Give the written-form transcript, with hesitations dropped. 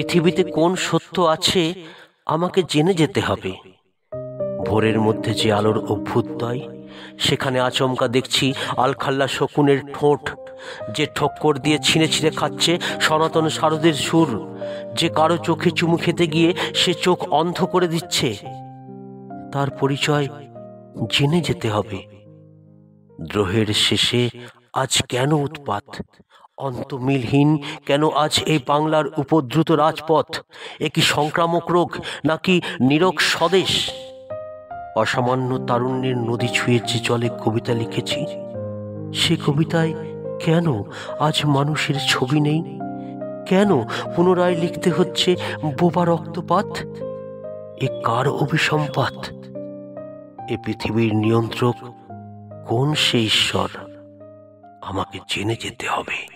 পৃথিবীতে কোন সত্য আছে আমাকে জেনে যেতে হবে। ভোরের মধ্যে যে আলোর অভ্যুদয়, সেখানে আচমকা দেখছি আলখাল্লা শকুনের ঠোঁট, যে ঠক্কর দিয়ে ছিঁড়ে ছিঁড়ে খাচ্ছে সনাতন শারদের সুর, যে কারো চোখে চুমু খেতে গিয়ে সে চোখ অন্ধ করে দিচ্ছে। তার পরিচয় জেনে যেতে হবে। দ্রোহের শেষে আজ কেন উৎপাত, অন্তমিলহীন কেন আজ এই বাংলার উপদ্রুত রাজপথ? এ কি সংক্রামক রোগ নাকি নীরব স্বদেশ? অসামান্য তারুণ্যের নদী ছুঁয়ে যে জলে কবিতা লিখেছি, সে কবিতায় কেন আজ মানুষের ছবি নেই? কেন পুনরায় লিখতে হচ্ছে বোবা রক্তপাত? এ কার অভিসম্পাত? এ পৃথিবীর নিয়ন্ত্রক কোন সে ঈশ্বর? আমাকে জেনে যেতে হবে।